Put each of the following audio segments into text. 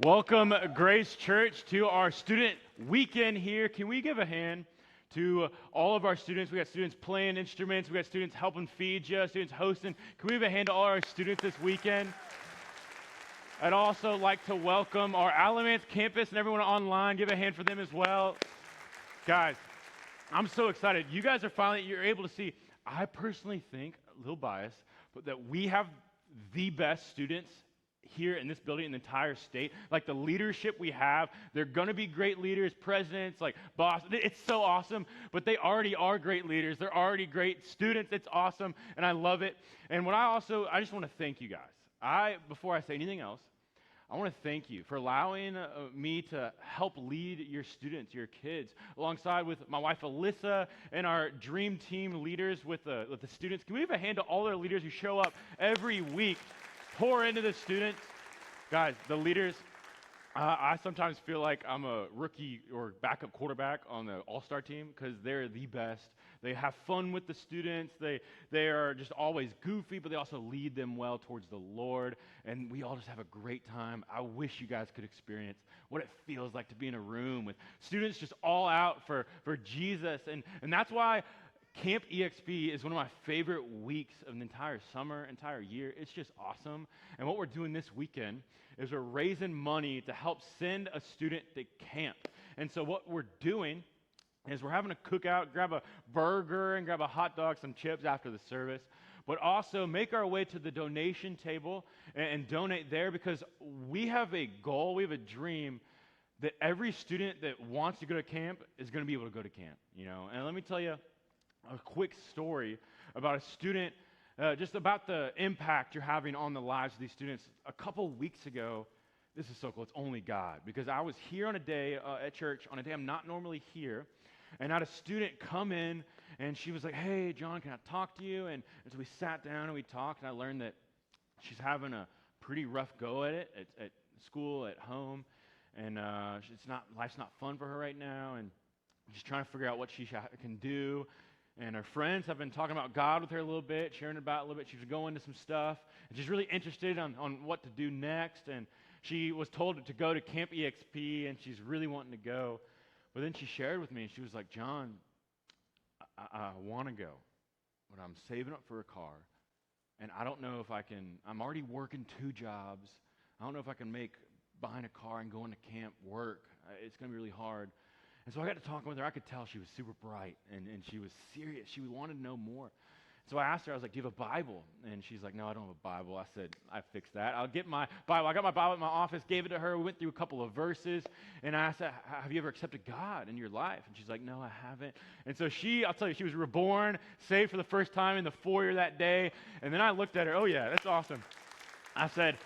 Welcome, Grace Church, to our student weekend here. Can we give a hand to all of our students? We got students playing instruments. We got students helping feed you, students hosting. Can we give a hand to all our students this weekend? I'd also like to welcome our Alamance campus and everyone online. Give a hand for them as well. Guys, I'm so excited. You guys are you're able to see, I personally think, a little biased, but that we have the best students here in this building in the entire state. Like the leadership we have, they're going to be great leaders, presidents, like boss. It's so awesome, but they already are great leaders. They're already great students. It's awesome, and I love it. And I just want to thank you guys. Before I say anything else, I want to thank you for allowing me to help lead your students, your kids, alongside with my wife Alyssa and our dream team leaders with the students. Can we have a hand to all our leaders who show up every week, pour into the students? Guys, the leaders, I sometimes feel like I'm a rookie or backup quarterback on the all-star team because they're the best. They have fun with the students. They are just always goofy, but they also lead them well towards the Lord. And we all just have a great time. I wish you guys could experience what it feels like to be in a room with students just all out for Jesus. And that's why Camp EXP is one of my favorite weeks of the entire summer, entire year. It's just awesome. And what we're doing this weekend is we're raising money to help send a student to camp. And so what we're doing is we're having a cookout, grab a burger and grab a hot dog, some chips after the service, but also make our way to the donation table and donate there because we have a goal, we have a dream that every student that wants to go to camp is going to be able to go to camp, you know. And let me tell you a quick story about a student, just about the impact you're having on the lives of these students. A couple weeks ago, this is so cool, it's only God, because I was here on a day at church, on a day I'm not normally here, and I had a student come in, and she was like, "Hey, John, can I talk to you?" And so we sat down and we talked, and I learned that she's having a pretty rough go at it, at school, at home, and life's not fun for her right now, and she's trying to figure out what she can do. And her friends have been talking about God with her a little bit, sharing about it a little bit. She was going to some stuff, and she's really interested on what to do next. And she was told to go to Camp EXP, and she's really wanting to go. But then she shared with me, and she was like, "John, I want to go, but I'm saving up for a car, and I don't know if I can. I'm already working 2 jobs. I don't know if I can make buying a car and going to camp work. It's going to be really hard." And so I got to talking with her. I could tell she was super bright, and she was serious. She wanted to know more. So I asked her, I was like, "Do you have a Bible?" And she's like, "No, I don't have a Bible." I said, "I fixed that. I'll get my Bible." I got my Bible in my office, gave it to her. We went through a couple of verses, and I asked her, "Have you ever accepted God in your life?" And she's like, "No, I haven't." And so I'll tell you, she was reborn, saved for the first time in the foyer that day. And then I looked at her, "Oh yeah, that's awesome." I said,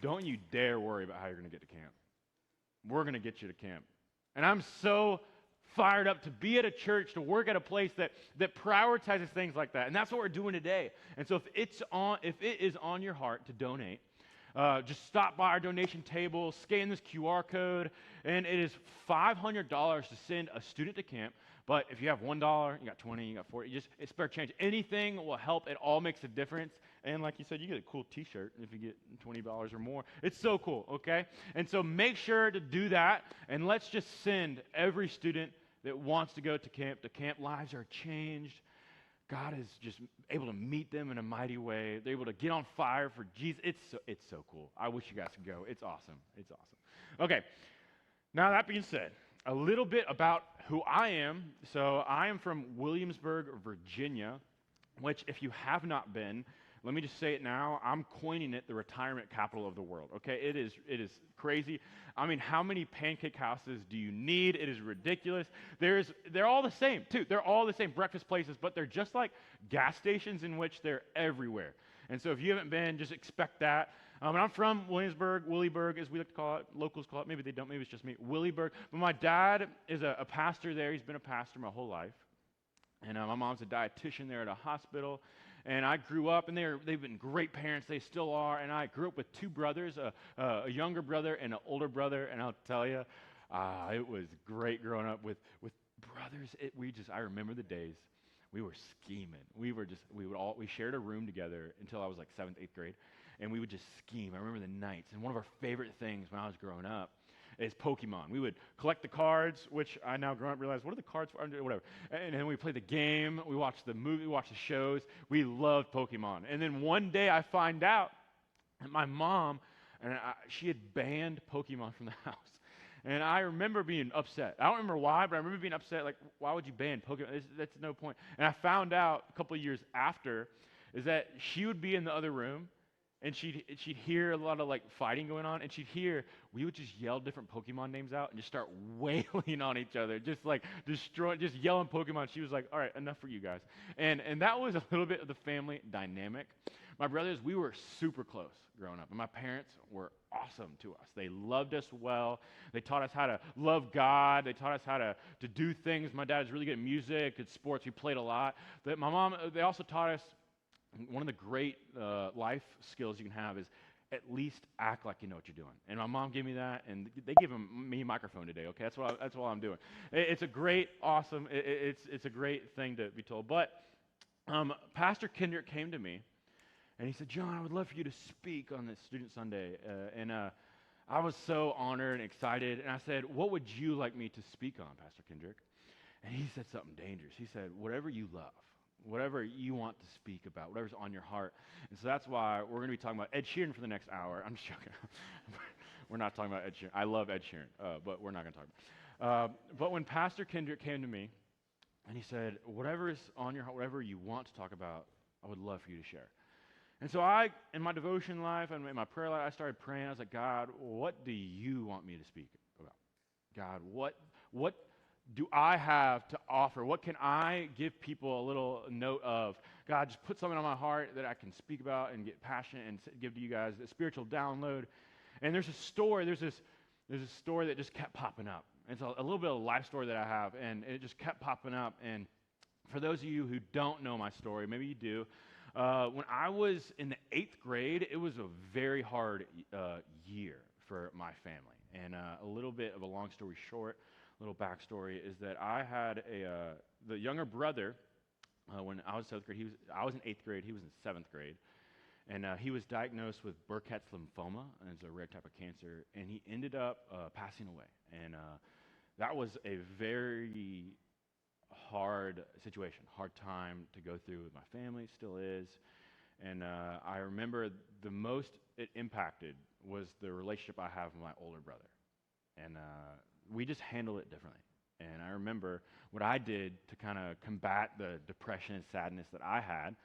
"Don't you dare worry about how you're going to get to camp. We're going to get you to camp." And I'm so fired up to be at a church, to work at a place that prioritizes things like that. And that's what we're doing today. And so if it is on your heart to donate, just stop by our donation table, scan this QR code, and it is $500 to send a student to camp. But if you have $1, you got 20, you got 40, it's spare change. Anything will help. It all makes a difference. And like you said, you get a cool t-shirt if you get $20 or more. It's so cool, okay? And so make sure to do that, and let's just send every student that wants to go to camp. The camp lives are changed. God is just able to meet them in a mighty way. They're able to get on fire for Jesus. It's so cool. I wish you guys could go. It's awesome. It's awesome. Okay, now that being said, a little bit about who I am. So I am from Williamsburg, Virginia, which if you have not been, let me just say it now, I'm coining it the retirement capital of the world, okay? It is crazy. I mean, how many pancake houses do you need? It is ridiculous. They're all the same, too. They're all the same breakfast places, but they're just like gas stations in which they're everywhere. And so if you haven't been, just expect that. And I'm from Williamsburg, Willieburg, as we like to call it. Locals call it. Maybe they don't. Maybe it's just me. Willieburg. But my dad is a pastor there. He's been a pastor my whole life. And my mom's a dietitian there at a hospital. And I grew up, and they've been great parents. They still are. And I grew up with 2 brothers, a younger brother and an older brother. And I'll tell you, it was great growing up with brothers. I remember the days we were scheming. We shared a room together until I was like 7th, 8th grade. and we would just scheme. I remember the nights. And one of our favorite things when I was growing up is Pokemon. We would collect the cards, which I now grown up realize, what are the cards for? Whatever. And then we played the game. We watched the movie. We watched the shows. We loved Pokemon. And then one day I find out that my mom, she had banned Pokemon from the house. And I remember being upset. I don't remember why, but I remember being upset. Like, why would you ban Pokemon? That's no point. And I found out a couple of years after is that she would be in the other room, and she'd hear a lot of like fighting going on, and she'd hear we would just yell different Pokemon names out and just start wailing on each other, just like just yelling Pokemon. She was like, "All right, enough for you guys." And that was a little bit of the family dynamic. My brothers, we were super close growing up, and my parents were awesome to us. They loved us well. They taught us how to love God. They taught us how to do things. My dad was really good at music, at sports. We played a lot. My mom, they also taught us one of the great life skills you can have is at least act like you know what you're doing. And my mom gave me that, and they gave me a microphone today. Okay, that's what I'm doing. It's a great, awesome. It's a great thing to be told. But Pastor Kendrick came to me, and he said, "John, I would love for you to speak on this Student Sunday." And I was so honored and excited. And I said, "What would you like me to speak on, Pastor Kendrick?" And he said something dangerous. He said, "Whatever you love. Whatever you want to speak about, whatever's on your heart." And so that's why we're going to be talking about Ed Sheeran for the next hour. I'm just joking. We're not talking about Ed Sheeran. I love Ed Sheeran, but we're not going to talk about it. But when Pastor Kendrick came to me, and he said, "Whatever is on your heart, whatever you want to talk about, I would love for you to share." And so in my devotion life and in my prayer life, I started praying. I was like, "God, what do you want me to speak about? God, what do I have to offer? What can I give people a little note of? God, just put something on my heart that I can speak about and get passionate and give to you guys, a spiritual download." And there's a story that just kept popping up. It's a little bit of a life story that I have, and it just kept popping up. And for those of you who don't know my story, maybe you do, when I was in the 8th grade, it was a very hard year for my family. And a little bit of a long story short, little backstory is that I had the younger brother when I was 7th grade. I was in 8th grade. He was in 7th grade, and he was diagnosed with Burkitt's lymphoma, and it's a rare type of cancer. And he ended up passing away, and that was a very hard situation, hard time to go through with my family. Still is, and I remember the most it impacted was the relationship I have with my older brother, and we just handle it differently. And I remember what I did to kind of combat the depression and sadness that I had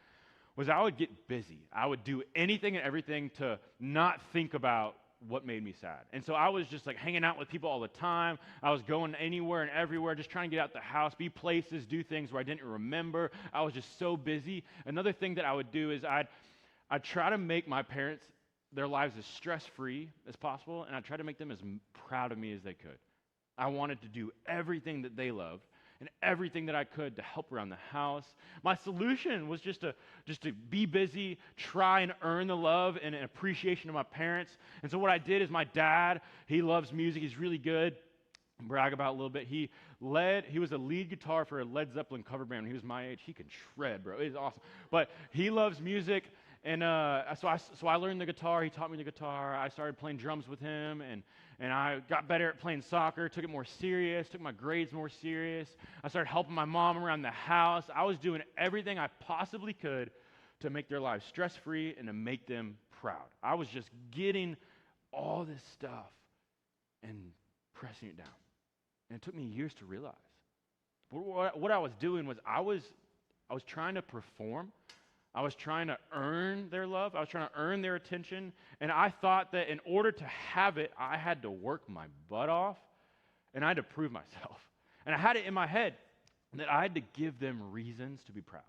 was I would get busy. I would do anything and everything to not think about what made me sad. And so I was just like hanging out with people all the time. I was going anywhere and everywhere, just trying to get out the house, be places, do things where I didn't remember. I was just so busy. Another thing that I would do is I'd try to make my parents, their lives as stress-free as possible, and I'd try to make them as proud of me as they could. I wanted to do everything that they loved and everything that I could to help around the house. My solution was just to be busy, try and earn the love and appreciation of my parents. And so what I did is my dad, he loves music, he's really good. Brag about a little bit. He was a lead guitar for a Led Zeppelin cover band when he was my age. He can shred, bro. It's awesome. But he loves music. And so I learned the guitar. He taught me the guitar. I started playing drums with him, and I got better at playing soccer, took it more serious, took my grades more serious. I started helping my mom around the house. I was doing everything I possibly could to make their lives stress-free and to make them proud. I was just getting all this stuff and pressing it down. And it took me years to realize. But what I was doing was I was trying to perform. I was trying to earn their love. I was trying to earn their attention. And I thought that in order to have it, I had to work my butt off, and I had to prove myself. And I had it in my head that I had to give them reasons to be proud.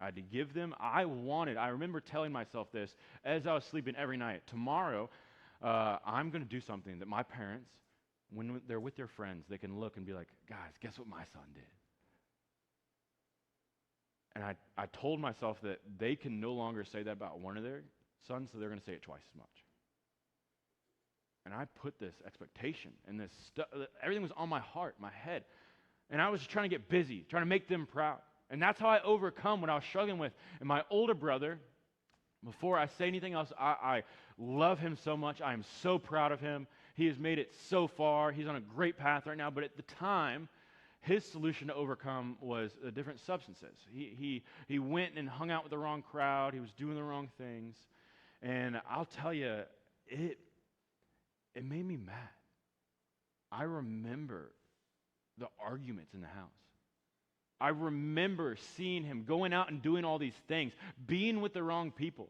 I had to give them, I remember telling myself this as I was sleeping every night. Tomorrow, I'm going to do something that my parents, when they're with their friends, they can look and be like, "Guys, guess what my son did?" And I told myself that they can no longer say that about one of their sons, so they're going to say it twice as much. And I put this expectation and this stuff, everything was on my heart, my head. And I was just trying to get busy, trying to make them proud. And that's how I overcome what I was struggling with. And my older brother, Before I say anything else, I love him so much. I am so proud of him. He has made it so far. He's on a great path right now. But at the time, his solution to overcome was different substances. He went and hung out with the wrong crowd. He was doing the wrong things. And I'll tell you, it made me mad. I remember the arguments in the house. I remember seeing him going out and doing all these things, being with the wrong people.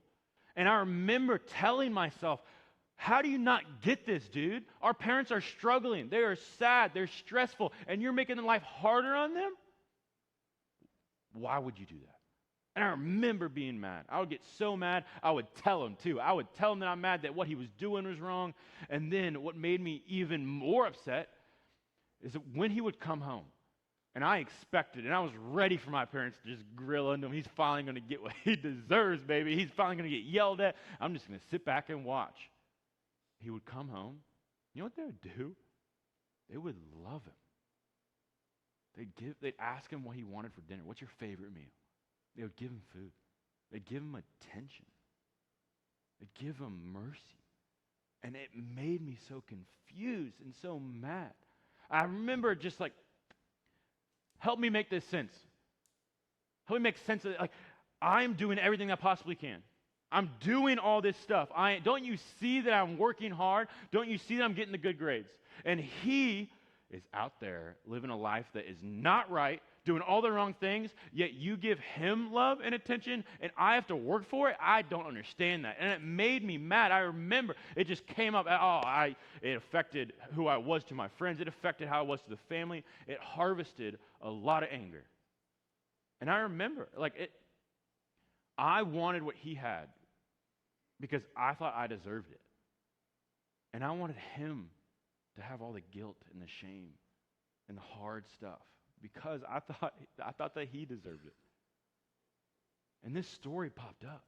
And I remember telling myself, how do you not get this, dude? Our parents are struggling. They are sad. They're stressful. And you're making life harder on them? Why would you do that? And I remember being mad. I would get so mad, I would tell him too. I would tell him that I'm mad that what he was doing was wrong. And then what made me even more upset is that when he would come home, and I expected, and I was ready for my parents to just grill into him. He's finally going to get what he deserves, baby. He's finally going to get yelled at. I'm just going to sit back and watch. He would come home. You know what they would do? They would love him. They'd ask him what he wanted for dinner. What's your favorite meal? They would give him food. They'd give him attention. They'd give him mercy. And it made me so confused and so mad. I remember just like, help me make this sense. Help me make sense of it. Like, I'm doing everything I possibly can. I'm doing all this stuff. Don't you see that I'm working hard? Don't you see that I'm getting the good grades? And he is out there living a life that is not right, doing all the wrong things, yet you give him love and attention, and I have to work for it? I don't understand that. And it made me mad. I remember it just came up. It affected who I was to my friends. It affected how I was to the family. It harvested a lot of anger. And I remember, I wanted what he had because I thought I deserved it. And I wanted him to have all the guilt and the shame and the hard stuff because I thought that he deserved it. And this story popped up.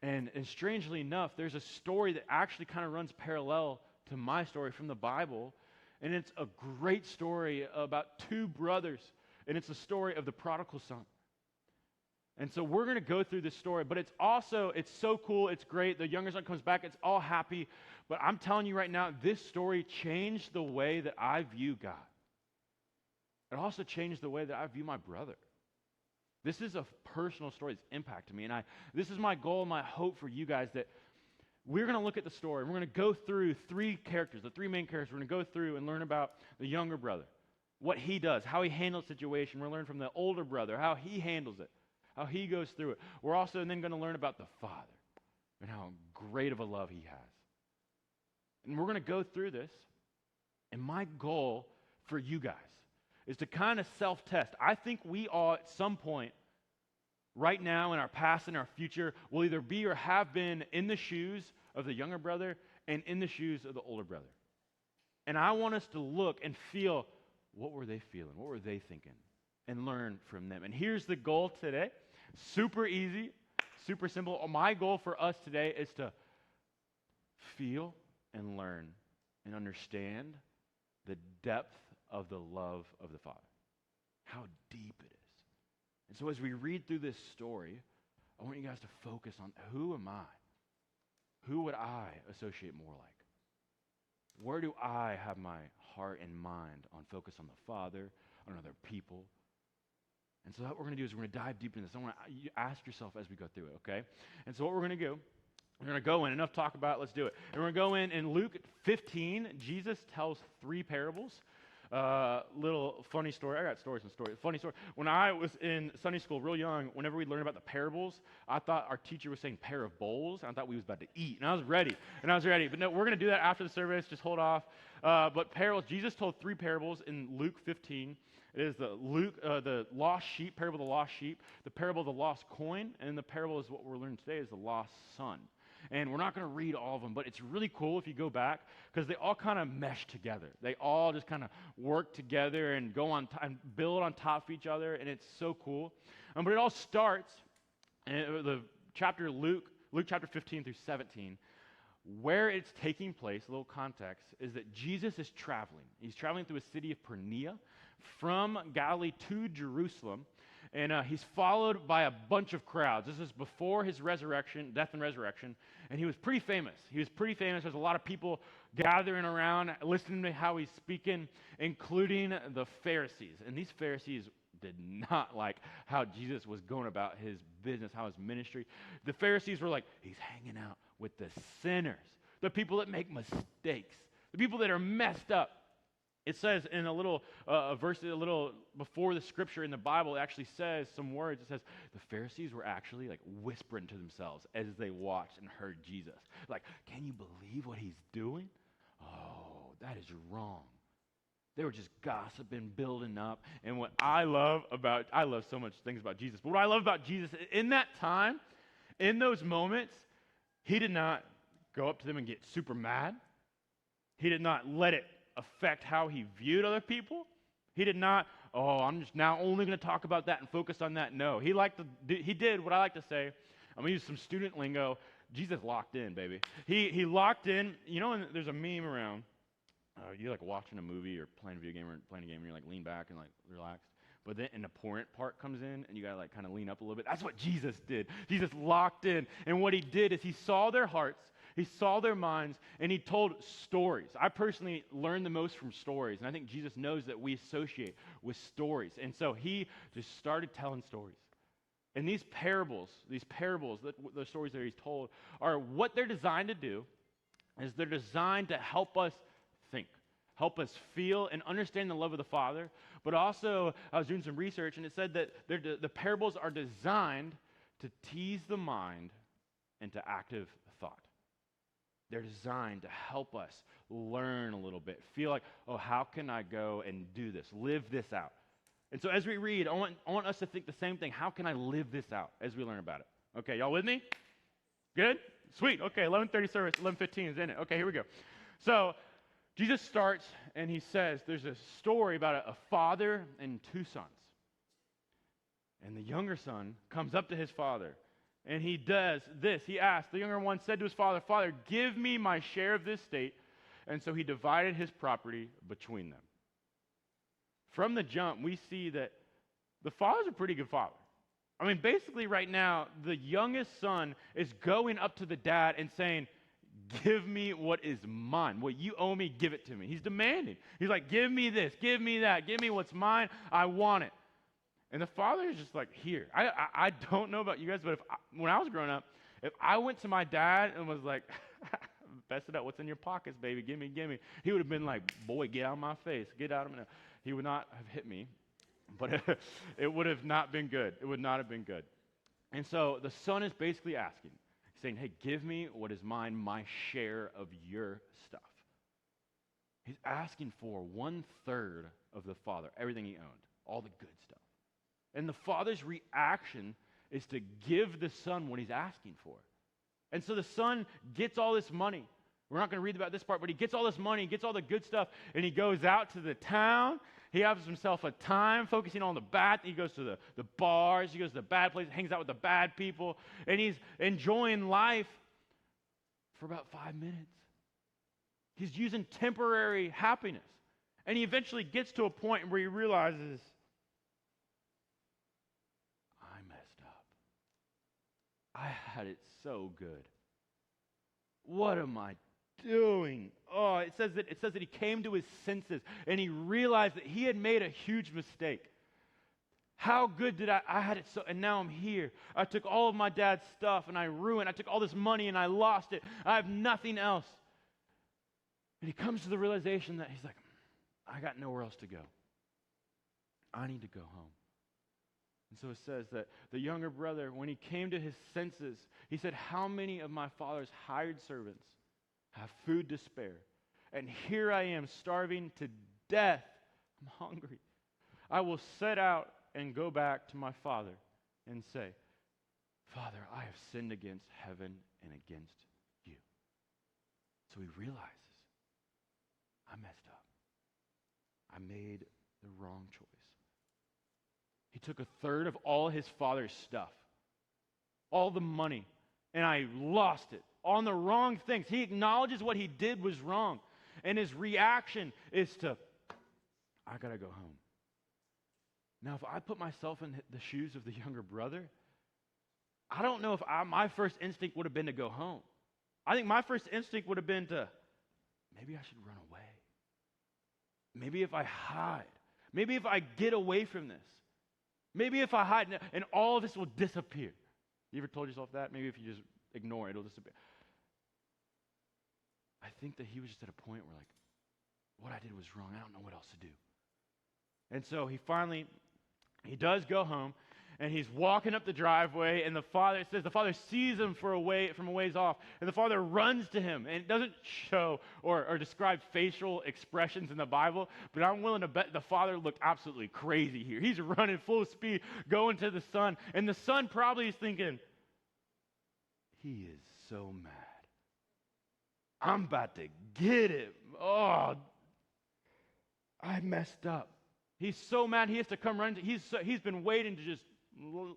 And strangely enough, there's a story that actually kind of runs parallel to my story from the Bible. And it's a great story about two brothers. And it's the story of the prodigal son. And so we're going to go through this story, but it's so cool, it's great. The younger son comes back, it's all happy. But I'm telling you right now, this story changed the way that I view God. It also changed the way that I view my brother. This is a personal story that's impacted me. And this is my goal, my hope for you guys, that we're going to look at the story. We're going to go through three characters, the three main characters. We're going to go through and learn about the younger brother, what he does, how he handles the situation. We're going to learn from the older brother, how he handles it, how he goes through it. We're also then going to learn about the Father and how great of a love he has. And we're going to go through this. And my goal for you guys is to kind of self-test. I think we all, at some point, right now, in our past and our future, will either be or have been in the shoes of the younger brother and in the shoes of the older brother. And I want us to look and feel, what were they feeling? What were they thinking? And learn from them. And here's the goal today. Super easy, super simple. My goal for us today is to feel and learn and understand the depth of the love of the Father. How deep it is. And so as we read through this story, I want you guys to focus on, who am I? Who would I associate more like? Where do I have my heart and mind on focus on the Father, on other people? And so what we're going to do is we're going to dive deep into this. I want you ask yourself as we go through it, okay? And so what we're going to do, we're going to go in. Enough talk about it, let's do it. And we're going to go in Luke 15. Jesus tells three parables. Little funny story. I got stories and stories. Funny story. When I was in Sunday school real young, whenever we learned about the parables, I thought our teacher was saying pair of bowls. And I thought we was about to eat. And I was ready. But no, we're going to do that after the service. Just hold off. But parables, Jesus told three parables in Luke 15. It is the lost sheep, parable of the lost sheep, the parable of the lost coin, and the parable is what we're learning today is the lost son. And we're not going to read all of them, but it's really cool if you go back because they all kind of mesh together. They all just kind of work together and go on and build on top of each other, and it's so cool. But it all starts in the chapter Luke chapter 15 through 17. Where it's taking place, a little context, is that Jesus is traveling. He's traveling through a city of Pernia from Galilee to Jerusalem. And he's followed by a bunch of crowds. This is before his resurrection, death and resurrection. And he was pretty famous. There's a lot of people gathering around, listening to how he's speaking, including the Pharisees. And these Pharisees did not like how Jesus was going about his business, how his ministry. The Pharisees were like, he's hanging out with the sinners, the people that make mistakes, the people that are messed up. It says in a little verse, a little before the scripture in the Bible, it actually says some words. It says the Pharisees were actually like whispering to themselves as they watched and heard Jesus. Like, can you believe what he's doing? Oh, that is wrong. They were just gossiping, building up. And what I love so much things about Jesus, but what I love about Jesus in that time, in those moments, he did not go up to them and get super mad. He did not let it affect how he viewed other people. He did not, I'm just now only going to talk about that and focus on that. No, he did what I like to say. I'm going to use some student lingo. Jesus locked in, baby. He locked in. You know, and there's a meme around. You're like watching a movie or playing a video game or playing a game and you're like lean back and like relaxed. But then an important part comes in and you got to like kind of lean up a little bit. That's what Jesus did. Jesus locked in. And what he did is he saw their hearts. He saw their minds, and he told stories. I personally learned the most from stories, and I think Jesus knows that we associate with stories. And so he just started telling stories. And these parables, the stories that he's told, are what they're designed to do, is they're designed to help us think, help us feel and understand the love of the Father. But also, I was doing some research, and it said that the parables are designed to tease the mind into active thought. They're designed to help us learn a little bit, feel like, how can I go and do this, live this out? And so as we read, I want us to think the same thing. How can I live this out as we learn about it? Okay, y'all with me? Good? Sweet. Okay, 11:30 service, 11:15 is in it. Okay, here we go. So Jesus starts and he says there's a story about a father and two sons. And the younger son comes up to his father. And he does this. He asked, the younger one said to his father, Father, give me my share of this estate. And so he divided his property between them. From the jump, we see that the father's a pretty good father. I mean, basically right now, the youngest son is going up to the dad and saying, give me what is mine. What you owe me, give it to me. He's demanding. He's like, give me this, give me that, give me what's mine. I want it. And the father is just like, here. I don't know about you guys, but when I was growing up, if I went to my dad and was like, best it up, what's in your pockets, baby, give me. He would have been like, boy, get out of my face, get out of my. He would not have hit me, but it would have not been good. It would not have been good. And so the son is basically asking, saying, hey, give me what is mine, my share of your stuff. He's asking for 1/3 of the father, everything he owned, all the good stuff. And the father's reaction is to give the son what he's asking for. And so the son gets all this money. We're not going to read about this part, but he gets all this money, he gets all the good stuff, and he goes out to the town. He has himself a time focusing on the bad. He goes to the bars, he goes to the bad places, hangs out with the bad people, and he's enjoying life for about 5 minutes. He's using temporary happiness. And he eventually gets to a point where he realizes, I had it so good. What am I doing? Oh, it says that he came to his senses and he realized that he had made a huge mistake. How good did I had it so, and now I'm here. I took all of my dad's stuff and I took all this money and I lost it. I have nothing else. And he comes to the realization that he's like, I got nowhere else to go. I need to go home. And so it says that the younger brother, when he came to his senses, he said, how many of my father's hired servants have food to spare? And here I am starving to death. I'm hungry. I will set out and go back to my father and say, Father, I have sinned against heaven and against you. So he realizes, I messed up. I made the wrong choice. He took 1/3 of all his father's stuff, all the money, and I lost it on the wrong things. He acknowledges what he did was wrong, and his reaction is to, I gotta go home. Now, if I put myself in the shoes of the younger brother, I don't know if my first instinct would have been to go home. I think my first instinct would have been to, maybe I should run away. Maybe if I hide. Maybe if I get away from this. Maybe if I hide and all of this will disappear. You ever told yourself that? Maybe if you just ignore it, it'll disappear. I think that he was just at a point where like, what I did was wrong. I don't know what else to do. And so he does go home, and he's walking up the driveway, and it says the father sees him from a ways off, and the father runs to him. And it doesn't show or describe facial expressions in the Bible, but I'm willing to bet the father looked absolutely crazy here. He's running full speed, going to the son, and the son probably is thinking, he is so mad. I'm about to get him. Oh, I messed up. He's so mad he has to come running. He's been waiting to just, and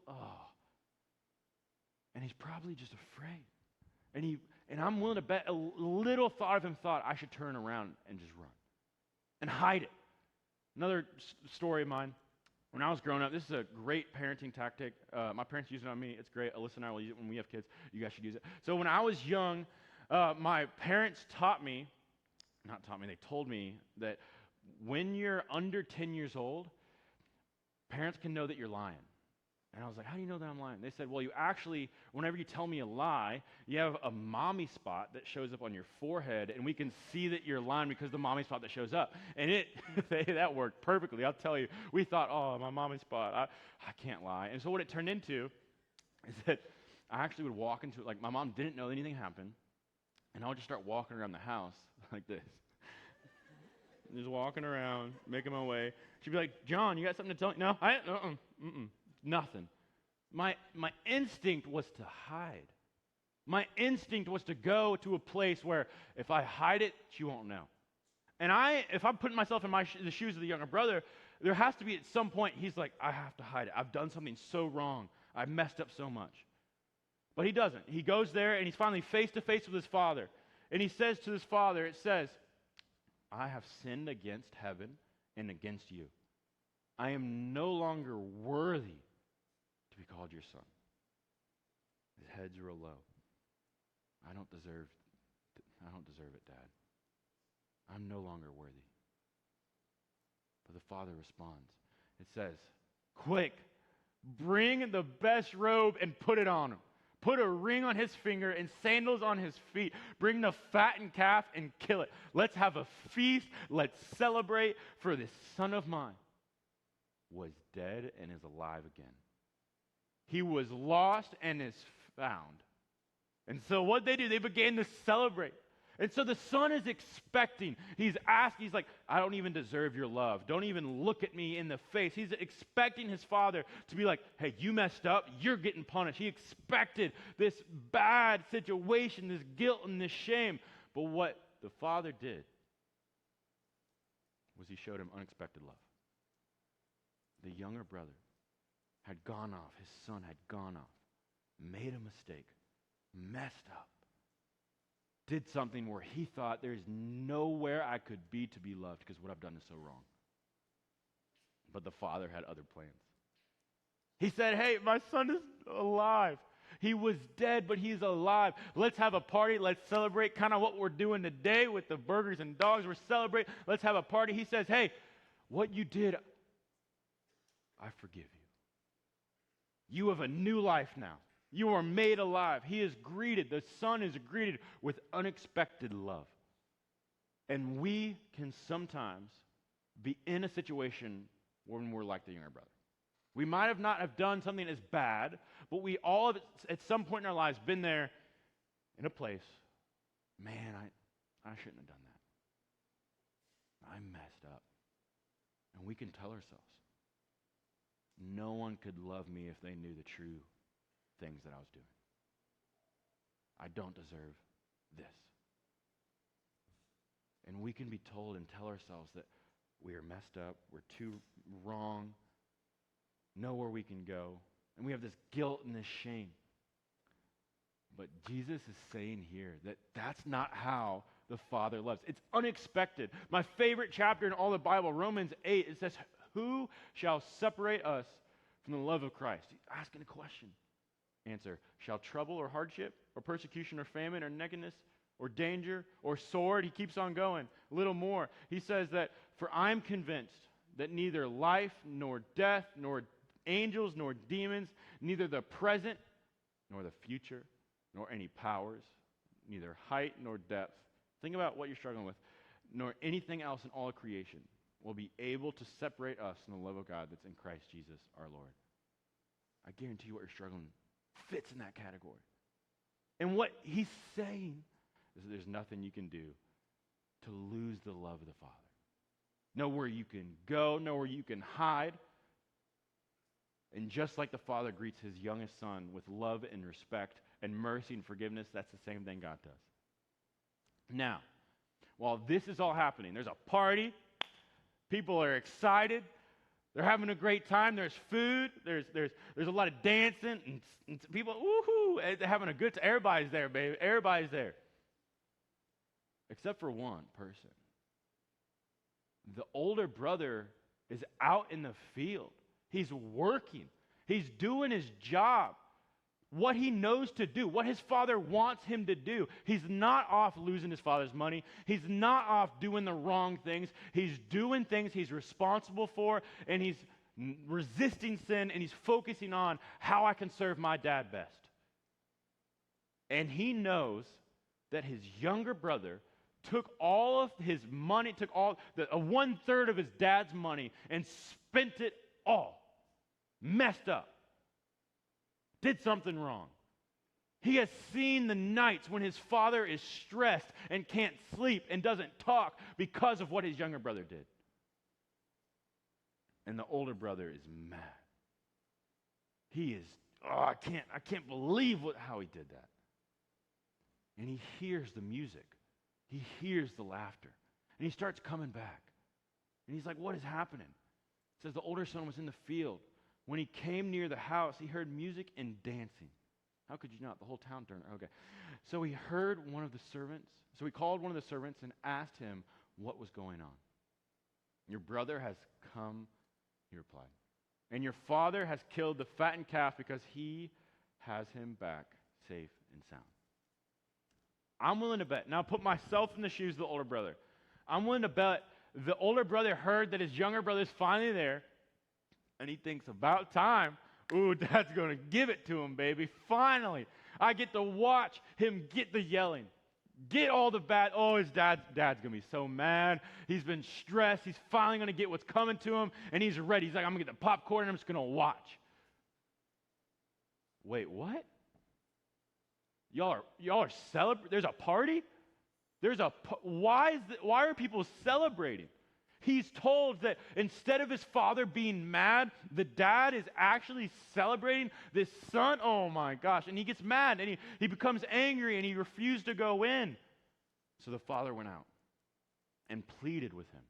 he's probably just afraid. And I'm willing to bet a little thought of him thought, I should turn around and just run and hide it. Another story of mine, when I was growing up, this is a great parenting tactic. My parents use it on me. It's great. Alyssa and I will use it when we have kids. You guys should use it. So when I was young, my parents they told me that when you're under 10 years old, parents can know that you're lying. And I was like, how do you know that I'm lying? They said, well, you actually, whenever you tell me a lie, you have a mommy spot that shows up on your forehead, and we can see that you're lying because of the mommy spot that shows up. And that worked perfectly. I'll tell you, we thought, oh, my mommy spot, I can't lie. And so what it turned into is that I actually would walk into it, like my mom didn't know anything happened, and I would just start walking around the house like this. Just walking around, making my way. She'd be like, John, you got something to tell me? No, nothing. My instinct was to hide. My instinct was to go to a place where if I hide it, she won't know. And if I'm putting myself in the shoes of the younger brother, there has to be at some point, he's like, I have to hide it. I've done something so wrong. I've messed up so much. But he doesn't. He goes there, and he's finally face to face with his father. And he says to his father, it says, I have sinned against heaven and against you. I am no longer worthy to be called your son. His heads real low. I don't deserve it, Dad. I'm no longer worthy. But the father responds. It says, quick, bring the best robe and put it on him. Put a ring on his finger and sandals on his feet. Bring the fattened calf and kill it. Let's have a feast. Let's celebrate, for this son of mine was dead and is alive again. He was lost and is found. And so what they do, they began to celebrate. And so the son is expecting. He's asking, he's like, I don't even deserve your love. Don't even look at me in the face. He's expecting his father to be like, hey, you messed up. You're getting punished. He expected this bad situation, this guilt and this shame. But what the father did was he showed him unexpected love. The younger brother had gone off. His son had gone off, made a mistake, messed up. Did something where he thought there's nowhere I could be to be loved because what I've done is so wrong. But the father had other plans. He said, hey, my son is alive. He was dead, but he's alive. Let's have a party. Let's celebrate kind of what we're doing today with the burgers and dogs. We're celebrating. Let's have a party. He says, hey, what you did, I forgive you. You have a new life now. You are made alive. He is greeted. The son is greeted with unexpected love. And we can sometimes be in a situation when we're like the younger brother. We might have not have done something as bad, but we all have at some point in our lives been there in a place, man, I shouldn't have done that. I messed up. And we can tell ourselves, no one could love me if they knew the true things that I was doing. I don't deserve this. And we can be told and tell ourselves that we are messed up, we're too wrong, nowhere we can go, and we have this guilt and this shame. But Jesus is saying here that that's not how the Father loves. It's unexpected. My favorite chapter in all the Bible, Romans 8, it says, Who shall separate us from the love of Christ? He's asking a question. Answer, shall trouble or hardship or persecution or famine or nakedness or danger or sword? He keeps on going. A little more. He says that, for I'm convinced that neither life nor death nor angels nor demons, neither the present nor the future, nor any powers, neither height nor depth. Think about what you're struggling with. Nor anything else in all of creation will be able to separate us from the love of God that's in Christ Jesus our Lord. I guarantee you what you're struggling with fits in that category. And what he's saying is that there's nothing you can do to lose the love of the Father. Nowhere you can go, nowhere you can hide. And just like the Father greets his youngest son with love and respect and mercy and forgiveness, that's the same thing God does. Now, while this is all happening, there's a party, people are excited, they're having a great time, there's food, there's a lot of dancing, and people, woohoo, they're having a good time. Everybody's there, baby, everybody's there. Except for one person. The older brother is out in the field. He's working. He's doing his job. What he knows to do, what his father wants him to do. He's not off losing his father's money. He's not off doing the wrong things. He's doing things he's responsible for, and he's resisting sin, and he's focusing on how I can serve my dad best. And he knows that his younger brother took all of his money, took all a 1/3 of his dad's money and spent it all. Messed up. Did something wrong. He has seen the nights when his father is stressed and can't sleep and doesn't talk because of what his younger brother did. And the older brother is mad. He is, I can't believe how he did that. And he hears the music. He hears the laughter. And he starts coming back. And he's like, what is happening? It says the older son was in the field. When he came near the house, he heard music and dancing. How could you not? The whole town turned. Okay. So he heard one of the servants. So he called one of the servants and asked him what was going on. Your brother has come, he replied. And your father has killed the fattened calf because he has him back safe and sound. I'm willing to bet. Now put myself in the shoes of the older brother. I'm willing to bet the older brother heard that his younger brother's finally there. And he thinks, about time. Ooh, Dad's going to give it to him, baby. Finally. I get to watch him get the yelling. Get all the bad. Oh, his dad's going to be so mad. He's been stressed. He's finally going to get what's coming to him. And he's ready. He's like, I'm going to get the popcorn and I'm just going to watch. Wait, what? Y'all are celebrating? There's a party? Why are people celebrating? He's told that instead of his father being mad, the dad is actually celebrating this son. Oh my gosh. And he gets mad and he becomes angry and he refused to go in. So the father went out and pleaded with him.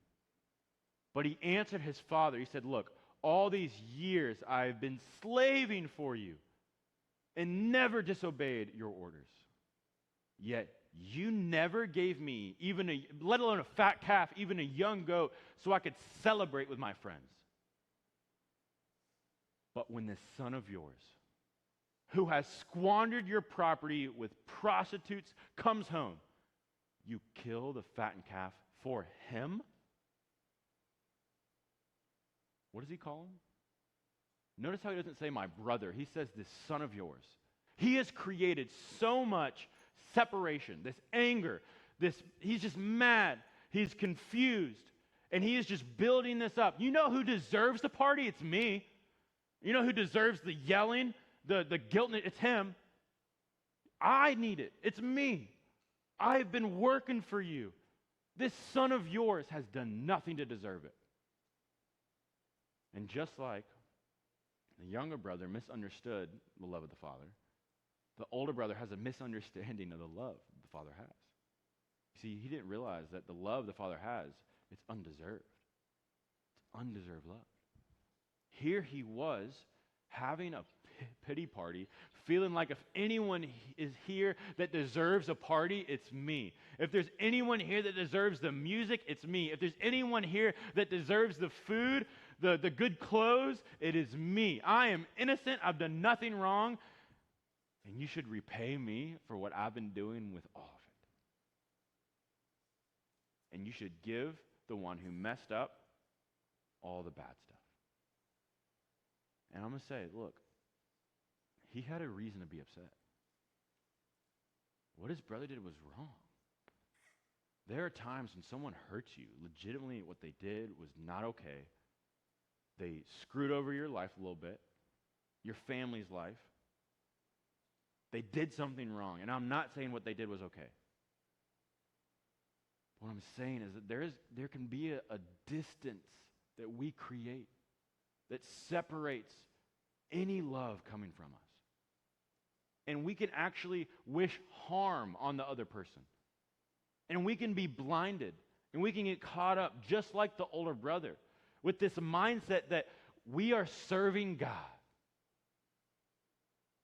But he answered his father. He said, look, all these years I've been slaving for you and never disobeyed your orders. Yet you never gave me even let alone a fat calf, even a young goat, so I could celebrate with my friends. But when this son of yours, who has squandered your property with prostitutes, comes home, you kill the fattened calf for him? What does he call him? Notice how he doesn't say my brother. He says this son of yours. He has created so much separation, this anger, he's just mad, he's confused, and he is just building this up. You know who deserves the party? It's me. You know who deserves the yelling, the guilt? It's him. I need it. It's me. I've been working for you. This son of yours has done nothing to deserve it. And just like the younger brother misunderstood the love of the father, the older brother has a misunderstanding of the love the father has. See, he didn't realize that the love the father has, it's undeserved. It's undeserved love. Here he was having a pity party, feeling like if anyone is here that deserves a party, it's me. If there's anyone here that deserves the music, it's me. If there's anyone here that deserves the food, the good clothes. It is me. I am innocent. I've done nothing wrong. And you should repay me for what I've been doing with all of it. And you should give the one who messed up all the bad stuff. And I'm going to say, look, he had a reason to be upset. What his brother did was wrong. There are times when someone hurts you. Legitimately, what they did was not okay. They screwed over your life a little bit, your family's life. They did something wrong. And I'm not saying what they did was okay. What I'm saying is that there can be a distance that we create that separates any love coming from us. And we can actually wish harm on the other person. And we can be blinded. And we can get caught up, just like the older brother, with this mindset that we are serving God.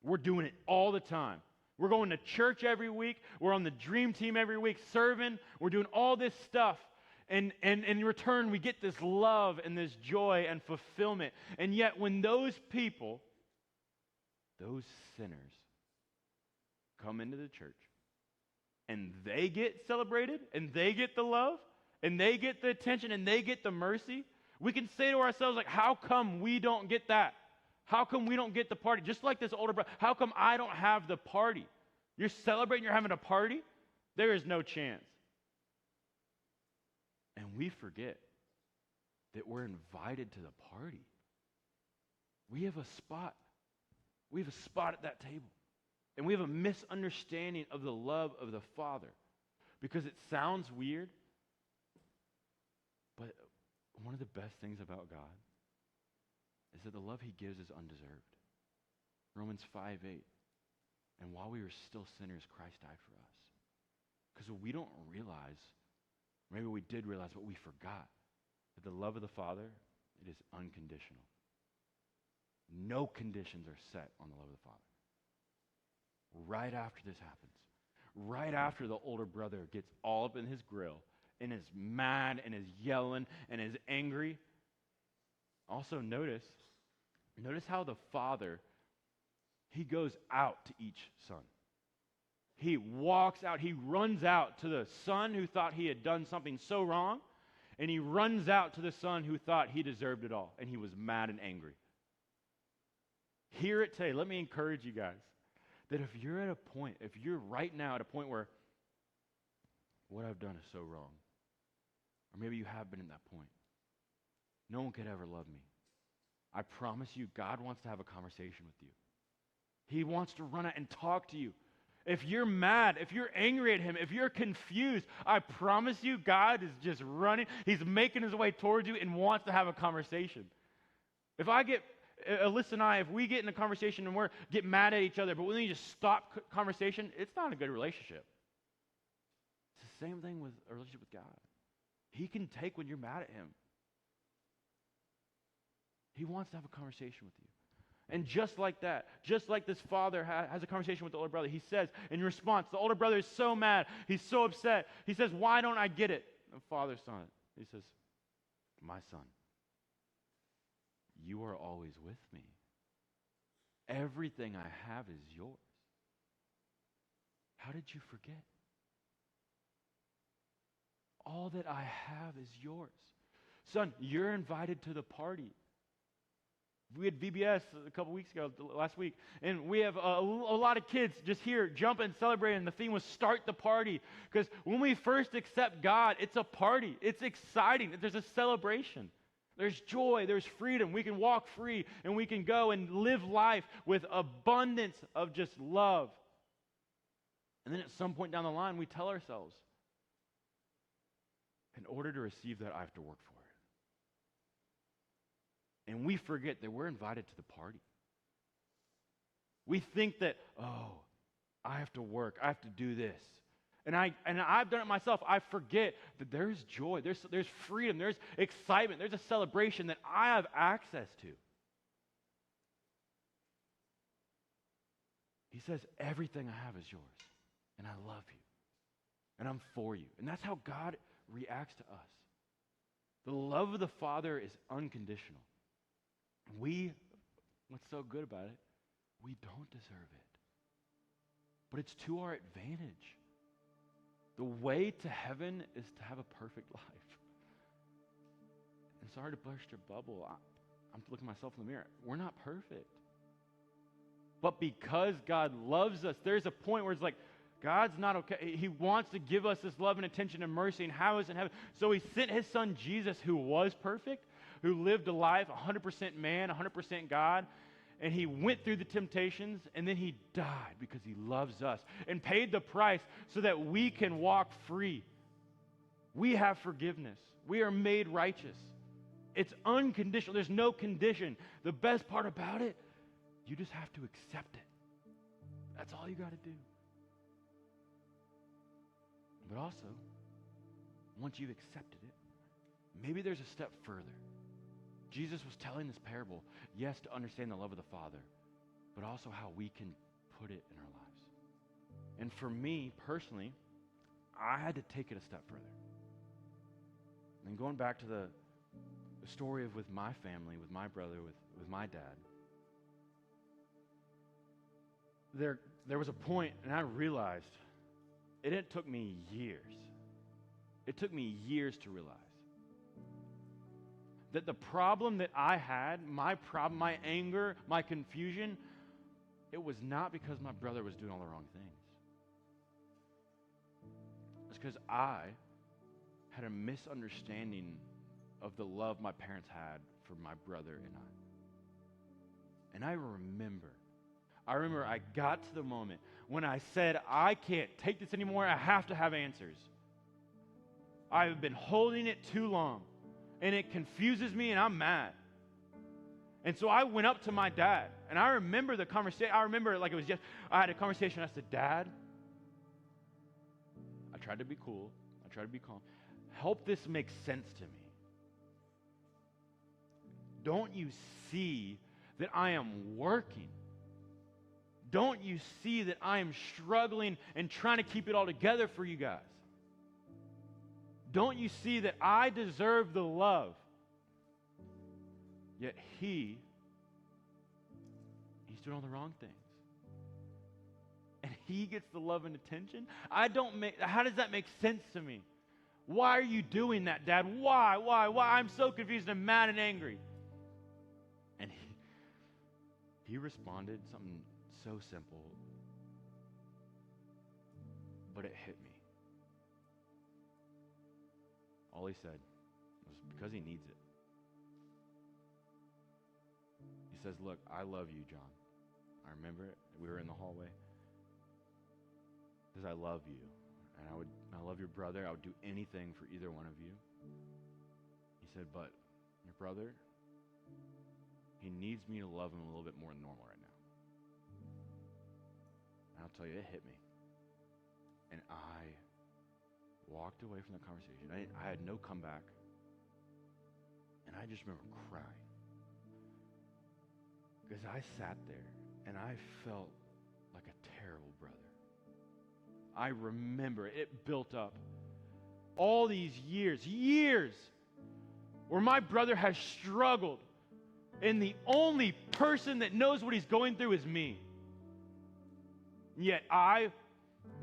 We're doing it all the time. We're going to church every week. We're on the dream team every week, serving. We're doing all this stuff. And in return, we get this love and this joy and fulfillment. And yet, when those people, those sinners, come into the church, and they get celebrated, and they get the love, and they get the attention, and they get the mercy, we can say to ourselves, like, how come we don't get that? How come we don't get the party? Just like this older brother, how come I don't have the party? You're celebrating, you're having a party? There is no chance. And we forget that we're invited to the party. We have a spot. We have a spot at that table. And we have a misunderstanding of the love of the Father. Because it sounds weird, but one of the best things about God is that the love he gives is undeserved. Romans 5:8. And while we were still sinners, Christ died for us. Because we don't realize, maybe we did realize, but we forgot, that the love of the Father, it is unconditional. No conditions are set on the love of the Father. Right after this happens, right after the older brother gets all up in his grill and is mad and is yelling and is angry, also notice how the father, he goes out to each son. He walks out, he runs out to the son who thought he had done something so wrong, and he runs out to the son who thought he deserved it all, and he was mad and angry. Hear it today. Let me encourage you guys that if you're at a point, if you're right now at a point where what I've done is so wrong, or maybe you have been in that point, no one could ever love me. I promise you, God wants to have a conversation with you. He wants to run out and talk to you. If you're mad, if you're angry at him, if you're confused, I promise you, God is just running. He's making his way towards you and wants to have a conversation. If Alyssa and I, if we get in a conversation and get mad at each other, but when we just stop conversation, it's not a good relationship. It's the same thing with a relationship with God. He can take when you're mad at him. He wants to have a conversation with you. And just like that, just like this father has a conversation with the older brother, he says in response, the older brother is so mad, he's so upset. He says, why don't I get it? The father's son, he says, my son, you are always with me. Everything I have is yours. How did you forget? All that I have is yours. Son, you're invited to the party. We had VBS a couple weeks ago, last week, and we have a lot of kids just here jumping, celebrating. The theme was start the party. Because when we first accept God, it's a party. It's exciting. There's a celebration. There's joy. There's freedom. We can walk free, and we can go and live life with abundance of just love. And then at some point down the line, we tell ourselves, in order to receive that, I have to work for it. And we forget that we're invited to the party. We think that, I have to work, I have to do this. And I've done it myself. I forget that there's joy, there's freedom, there's excitement, there's a celebration that I have access to. He says, everything I have is yours, and I love you, and I'm for you. And that's how God reacts to us. The love of the Father is unconditional. What's so good about it? We don't deserve it. But it's to our advantage. The way to heaven is to have a perfect life. And sorry to burst your bubble. I'm looking at myself in the mirror. We're not perfect. But because God loves us, there's a point where it's like, God's not okay. He wants to give us this love and attention and mercy and have us in heaven. So he sent his son Jesus, who was perfect, who lived a life 100% man, 100% God, and he went through the temptations, and then he died because he loves us and paid the price so that we can walk free. We have forgiveness. We are made righteous. It's unconditional. There's no condition. The best part about it, you just have to accept it. That's all you got to do. But also, once you've accepted it, maybe there's a step further. Jesus was telling this parable, yes, to understand the love of the Father, but also how we can put it in our lives. And for me, personally, I had to take it a step further. And going back to the story of with my family, with my brother, with my dad, there was a point, and I realized it took me years. It took me years to realize that the problem that I had, my problem, my anger, my confusion, it was not because my brother was doing all the wrong things. It's because I had a misunderstanding of the love my parents had for my brother and I. And I remember I got to the moment when I said, I can't take this anymore. I have to have answers. I've been holding it too long, and it confuses me, and I'm mad. And so I went up to my dad, and I remember the conversation. I remember it like it was just, I had a conversation. I said, Dad, I tried to be cool. I tried to be calm. Help this make sense to me. Don't you see that I am working? Don't you see that I am struggling and trying to keep it all together for you guys? Don't you see that I deserve the love? Yet he's doing all the wrong things. And he gets the love and attention? How does that make sense to me? Why are you doing that, Dad? Why? I'm so confused and mad and angry. And he responded something so simple, but it hit me. All he said was because he needs it. He says, look, I love you, John. I remember it. We were in the hallway. He says, I love you. And I love your brother. I would do anything for either one of you. He said, but your brother, he needs me to love him a little bit more than normal right now. And I'll tell you, it hit me. And I walked away from the conversation. I had no comeback. And I just remember crying. Because I sat there and I felt like a terrible brother. I remember it built up all these years where my brother has struggled, and the only person that knows what he's going through is me. Yet I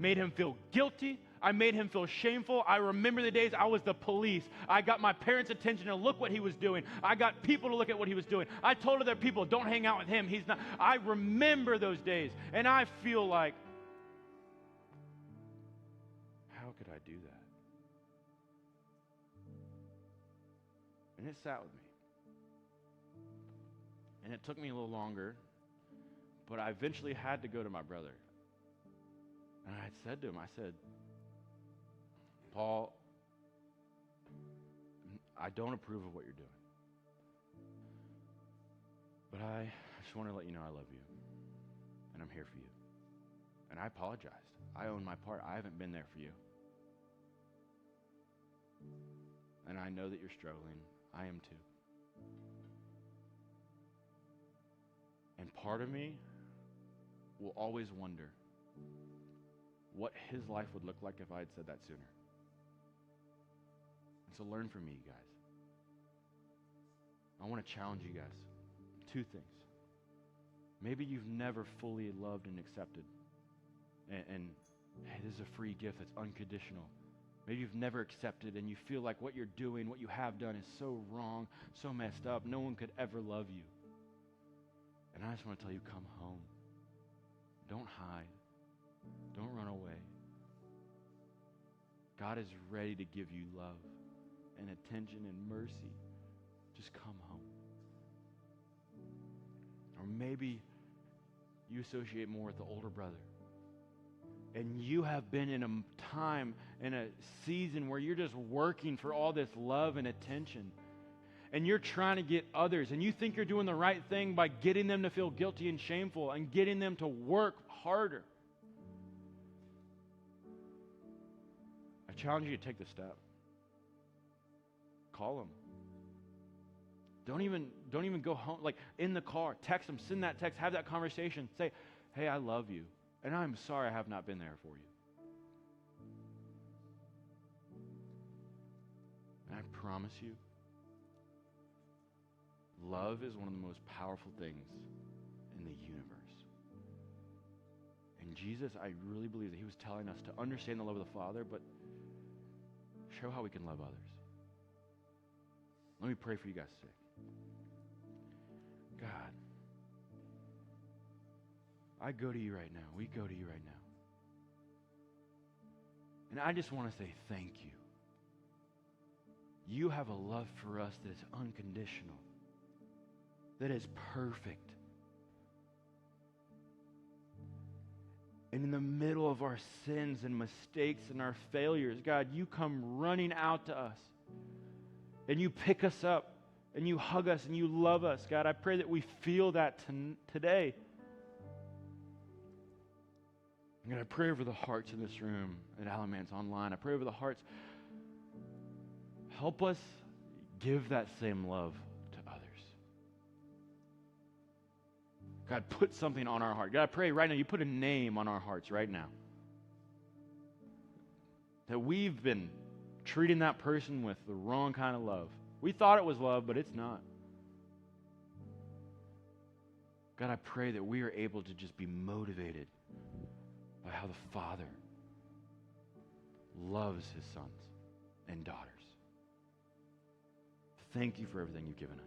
made him feel guilty. I made him feel shameful. I remember the days I was the police. I got my parents' attention to look what he was doing. I got people to look at what he was doing. I told other people, don't hang out with him. He's not. I remember those days, and I feel like, how could I do that? And it sat with me. And it took me a little longer, but I eventually had to go to my brother. And I said to him, I said, Paul, I don't approve of what you're doing. But I just want to let you know I love you. And I'm here for you. And I apologized. I own my part. I haven't been there for you. And I know that you're struggling. I am too. And part of me will always wonder what his life would look like if I had said that sooner. And so learn from me, you guys. I want to challenge you guys. Two things. Maybe you've never fully loved and accepted. And hey, this is a free gift that's unconditional. Maybe you've never accepted and you feel like what you're doing, what you have done is so wrong, so messed up. No one could ever love you. And I just want to tell you, come home. Don't hide. Don't run away. God is ready to give you love and attention and mercy. Just come home. Or maybe you associate more with the older brother. And you have been in a time, in a season where you're just working for all this love and attention. And you're trying to get others. And you think you're doing the right thing by getting them to feel guilty and shameful and getting them to work harder. I challenge you to take the step. Call them. Don't even go home, like in the car, text them, send that text, have that conversation. Say, hey, I love you. And I'm sorry I have not been there for you. And I promise you, love is one of the most powerful things in the universe. And Jesus, I really believe that he was telling us to understand the love of the Father, but show how we can love others. Let me pray for you guys today. God, I go to you right now. We go to you right now. And I just want to say thank you. You have a love for us that is unconditional, that is perfect. And in the middle of our sins and mistakes and our failures, God, you come running out to us. And you pick us up. And you hug us and you love us. God, I pray that we feel that today. And God, I pray over the hearts in this room, at Alamance online. I pray over the hearts. Help us give that same love to others. God, put something on our heart. God, I pray right now, you put a name on our hearts right now. That we've been treating that person with the wrong kind of love. We thought it was love, but it's not. God, I pray that we are able to just be motivated by how the Father loves his sons and daughters. Thank you for everything you've given us.